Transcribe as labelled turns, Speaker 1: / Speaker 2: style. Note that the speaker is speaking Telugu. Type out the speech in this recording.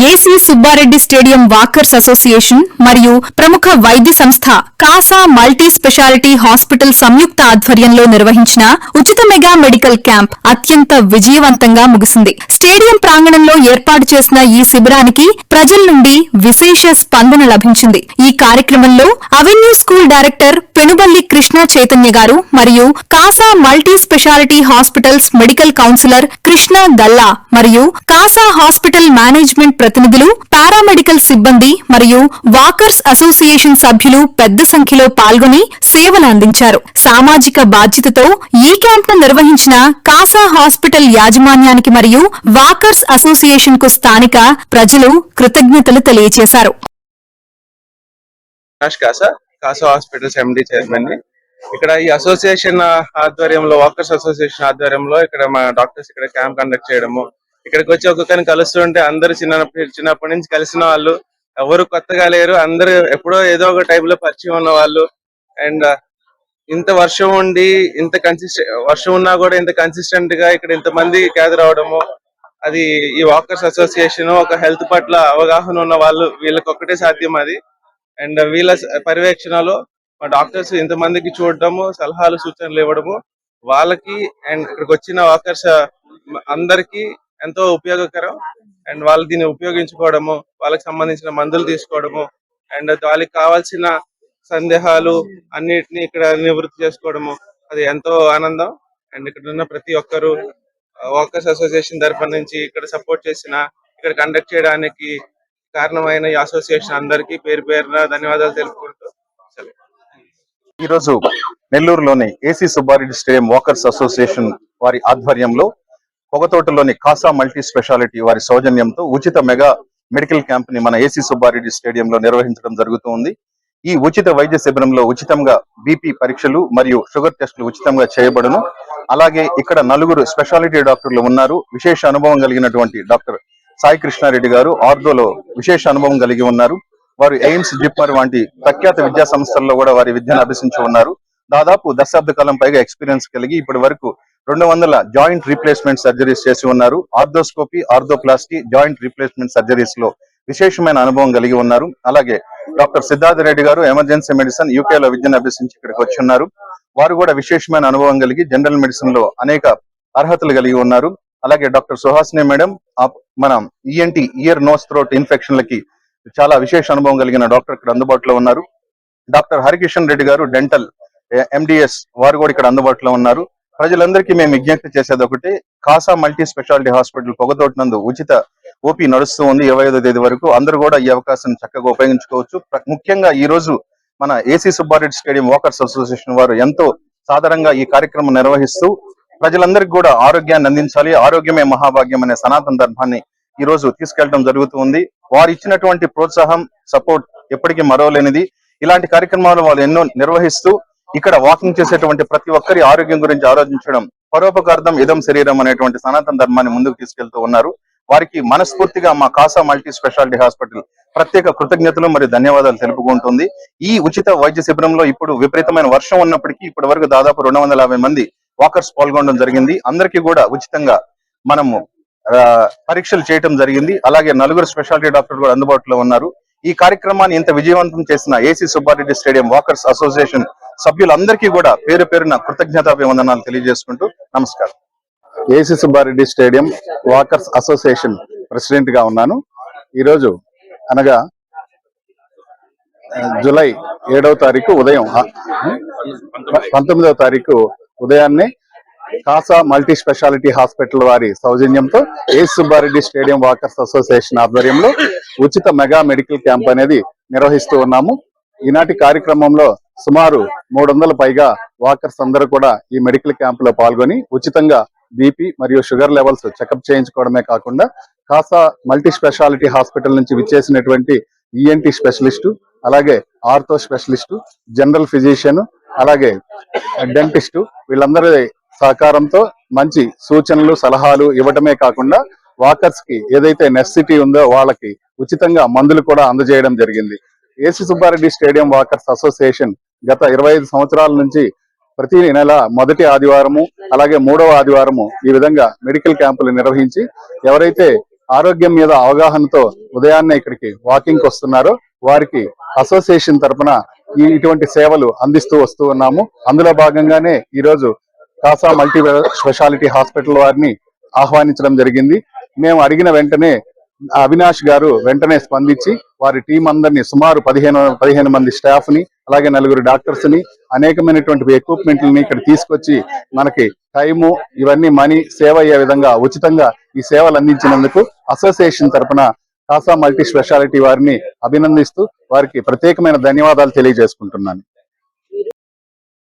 Speaker 1: AC Subbareddy stadium walkers association మరియు ప్రముఖ వైద్య సంస్థ కాసా మల్టీ స్పెషాలిటీ హాస్పిటల్ సంయుక్త ఆధ్వర్యంలో నిర్వహించిన ఉచిత మెగా మెడికల్ క్యాంప్ అత్యంత విజయవంతంగా ముగిసింది. స్టేడియం ప్రాంగణంలో ఏర్పాటు చేసిన ఈ శిబిరానికి ప్రజల నుండి విశేష స్పందన లభించింది. ఈ కార్యక్రమంలో avenue school director Penuballi Krishna Chaitanya గారు మరియు Casa multi speciality hospitals medical counsellor Krishna Galla మరియు కాసా హాస్పిటల్ మేనేజ్మెంట్ ప్రతినిధులు, పారామెడికల్ సిబ్బంది మరియు వాకర్స్ అసోసియేషన్ సభ్యులు పెద్ద సంఖ్యలో పాల్గొని సేవలు అందించారు. సామాజిక బాధ్యతతో ఈ క్యాంప్ ను నిర్వహించిన కాసా హాస్పిటల్ యాజమాన్యానికి మరియు వాకర్స్ అసోసియేషన్ కు స్థానిక ప్రజలు కృతజ్ఞతలు తెలియజేశారు.
Speaker 2: కాసా హాస్పిటల్స్ ఎండి చైర్మన్ ని ఇక్కడ ఈ అసోసియేషన్ ఆధ్వర్యంలో, వాకర్స్ అసోసియేషన్ ఆధ్వర్యంలో ఇక్కడ మా డాక్టర్స్ ఇక్కడ క్యాంప్ కండక్ట్ చేయడము, ఇక్కడికి వచ్చి ఒక్కొక్కరిని కలుస్తుంటే అందరూ చిన్నప్పటి నుంచి కలిసిన వాళ్ళు, ఎవరు కొత్తగా లేరు, అందరూ ఎప్పుడో ఏదో ఒక టైప్ లో పరిచయం ఉన్న వాళ్ళు. అండ్ ఇంత వర్షం ఉండి వర్షం ఉన్నా కూడా ఇంత కన్సిస్టెంట్ గా ఇక్కడ ఇంతమంది గ్యాదర్ అవడము, అది ఈ వాకర్స్ అసోసియేషన్ ఒక హెల్త్ పట్ల అవగాహన ఉన్న వాళ్ళు, వీళ్ళకి ఒక్కటే సాధ్యం అది. అండ్ వీళ్ళ పర్యవేక్షణలో మా డాక్టర్స్ ఇంతమందికి చూడడము, సలహాలు సూచనలు ఇవ్వడము వాళ్ళకి అండ్ ఇక్కడికి వచ్చిన వాకర్స్ అందరికి ఎంతో ఉపయోగకరం. అండ్ వాళ్ళు దీన్ని ఉపయోగించుకోవడము, వాళ్ళకి సంబంధించిన మందులు తీసుకోవడము అండ్ వాళ్ళకి కావాల్సిన సందేహాలు అన్నిటిని ఇక్కడ నివృత్తి చేసుకోవడము, అది ఎంతో ఆనందం. అండ్ ఇక్కడ ఉన్న ప్రతి ఒక్కరు వాకర్స్ అసోసియేషన్ తరఫు నుంచి ఇక్కడ సపోర్ట్ చేసిన, ఇక్కడ కండక్ట్ చేయడానికి కారణమైన ఈ అసోసియేషన్ అందరికీ పేరు పేరున ధన్యవాదాలు తెలుపుకుంటూ
Speaker 3: ఈరోజు నెల్లూరులోని AC Subbareddy stadium walkers association వారి ఆధ్వర్యంలో పొగతోటలోని కాసా మల్టీ స్పెషాలిటీ వారి సౌజన్యంతో ఉచిత మెగా మెడికల్ క్యాంప్ ని మన ఏసీ సుబ్బారెడ్డి స్టేడియంలో నిర్వహించడం జరుగుతుంది. ఈ ఉచిత వైద్య శిబిరంలో ఉచితంగా బీపీ పరీక్షలు మరియు షుగర్ టెస్టులు ఉచితంగా చేయబడును. అలాగే ఇక్కడ 4 స్పెషాలిటీ డాక్టర్లు ఉన్నారు. విశేష అనుభవం కలిగినటువంటి డాక్టర్ సాయి కృష్ణారెడ్డి గారు ఆర్థోలో విశేష అనుభవం కలిగి ఉన్నారు. వారు ఎయిమ్స్, జిప్మర్ వంటి ప్రఖ్యాత విద్యా సంస్థల్లో కూడా వారి విద్యను అభ్యసించి ఉన్నారు. దాదాపు దశాబ్ద కాలం పైగా ఎక్స్పీరియన్స్ కలిగి ఇప్పటి వరకు 200 జాయింట్ రీప్లేస్మెంట్ సర్జరీస్ చేసి ఉన్నారు. Arthroscopy, arthroplasty, joint replacement surgeries లో విశేషమైన అనుభవం కలిగి ఉన్నారు. అలాగే డాక్టర్ సిద్ధార్థ రెడ్డి గారు ఎమర్జెన్సీ మెడిసిన్ యూకేలో విద్యను అభ్యసించి ఇక్కడికి వచ్చి ఉన్నారు. వారు కూడా విశేషమైన అనుభవం కలిగి జనరల్ మెడిసిన్ లో అనేక అర్హతలు కలిగి ఉన్నారు. అలాగే డాక్టర్ సుహాసిని మేడం మన ఈఎన్టీ, ఇయర్ నోస్ థ్రోట్ ఇన్ఫెక్షన్లకి చాలా విశేష అనుభవం కలిగిన డాక్టర్ ఇక్కడ అందుబాటులో ఉన్నారు. డాక్టర్ హరికిషన్ రెడ్డి గారు డెంటల్ ఎండిఎస్, వారు కూడా ఇక్కడ అందుబాటులో ఉన్నారు. ప్రజలందరికీ మేము విజ్ఞప్తి చేసేది ఒకటి, Kasa multi speciality hospital Pogathota నందు ఉచిత ఓపీ నడుస్తూ ఉంది 25వ తేదీ వరకు. అందరూ కూడా ఈ అవకాశాన్ని చక్కగా ఉపయోగించుకోవచ్చు. ముఖ్యంగా ఈ రోజు మన AC Subbareddy stadium walkers association వారు ఎంతో సాధారణంగా ఈ కార్యక్రమం నిర్వహిస్తూ ప్రజలందరికీ కూడా ఆరోగ్యాన్ని అందించాలి, ఆరోగ్యమే మహాభాగ్యం అనే సనాతన ధర్మాన్ని ఈ రోజు తీసుకెళ్లడం జరుగుతుంది. వారు ఇచ్చినటువంటి ప్రోత్సాహం, సపోర్ట్ ఎప్పటికీ మరవలేనిది. ఇలాంటి కార్యక్రమాలు వాళ్ళు ఎన్నో నిర్వహిస్తూ ఇక్కడ వాకింగ్ చేసేటువంటి ప్రతి ఒక్కరి ఆరోగ్యం గురించి ఆలోచించడం, పరోపకార్థం ఇదం శరీరం అనేటువంటి సనాతన ధర్మాన్ని ముందుకు తీసుకెళ్తూ ఉన్నారు. వారికి మనస్ఫూర్తిగా మా కాసా మల్టీ స్పెషాలిటీ హాస్పిటల్ ప్రత్యేక కృతజ్ఞతలు మరియు ధన్యవాదాలు తెలుపుకుంటుంది. ఈ ఉచిత వైద్య శిబిరంలో ఇప్పుడు విపరీతమైన వర్షం ఉన్నప్పటికీ ఇప్పటి వరకు దాదాపు 250 మంది వాకర్స్ పాల్గొనడం జరిగింది. అందరికీ కూడా ఉచితంగా మనము పరీక్షలు చేయటం జరిగింది. అలాగే 4 స్పెషాలిటీ డాక్టర్లు కూడా అందుబాటులో ఉన్నారు. ఈ కార్యక్రమాన్ని ఇంత విజయవంతం చేసిన AC Subbareddy stadium walkers association సభ్యులందరికీ కూడా పేరు పేరున కృతజ్ఞతాభివందనాలు తెలియజేసుకుంటూ నమస్కారం.
Speaker 4: AC Subbareddy stadium walkers association president గా ఉన్నాను. ఈరోజు అనగా జూలై 7వ తారీఖు ఉదయం 19వ తారీఖు ఉదయాన్నే కాసా మల్టీ స్పెషాలిటీ హాస్పిటల్ వారి సౌజన్యంతో AC Subbareddy stadium walkers association ఆధ్వర్యంలో ఉచిత మెగా మెడికల్ క్యాంప్ అనేది నిర్వహిస్తూ ఉన్నాము. ఈనాటి కార్యక్రమంలో సుమారు 300 పైగా వాకర్స్ అందరూ కూడా ఈ మెడికల్ క్యాంప్ లో పాల్గొని ఉచితంగా బీపీ మరియు షుగర్ లెవెల్స్ చెకప్ చేయించుకోవడమే కాకుండా కాసా మల్టీ స్పెషాలిటీ హాస్పిటల్ నుంచి విచ్చేసినటువంటి ఈఎన్టీ స్పెషలిస్టు, అలాగే ఆర్థో స్పెషలిస్టు, జనరల్ ఫిజిషియన్, అలాగే డెంటిస్టు వీళ్ళందరి సహకారంతో మంచి సూచనలు, సలహాలు ఇవ్వటమే కాకుండా వాకర్స్ కి ఏదైతే నెసెసిటీ ఉందో వాళ్ళకి ఉచితంగా మందులు కూడా అందజేయడం జరిగింది. AC Subbareddy stadium walkers association గత 25 సంవత్సరాల నుంచి ప్రతి నెల మొదటి ఆదివారము అలాగే 3వ ఆదివారము ఈ విధంగా మెడికల్ క్యాంపులు నిర్వహించి ఎవరైతే ఆరోగ్యం మీద అవగాహనతో ఉదయాన్నే ఇక్కడికి వాకింగ్ వస్తున్నారో వారికి అసోసియేషన్ తరపున ఇటువంటి సేవలు అందిస్తూ వస్తూ ఉన్నాము. అందులో భాగంగానే ఈ రోజు కాసా మల్టీ స్పెషాలిటీ హాస్పిటల్ వారిని ఆహ్వానించడం జరిగింది. మేము అడిగిన వెంటనే అవినాష్ గారు వెంటనే స్పందించి వారి టీం అందరినీ సుమారు 15 మంది స్టాఫ్ ని అలాగే 4 డాక్టర్స్ ని అనేకమైనటువంటి ఎక్విప్మెంట్లని ఇక్కడ తీసుకొచ్చి మనకి టైము ఇవన్నీ మనీ సేవ్ అయ్యే విధంగా ఉచితంగా ఈ సేవలు అందించినందుకు అసోసియేషన్ తరపున కాసా మల్టీ స్పెషాలిటీ వారిని అభినందిస్తూ వారికి ప్రత్యేకమైన ధన్యవాదాలు తెలియజేసుకుంటున్నాను.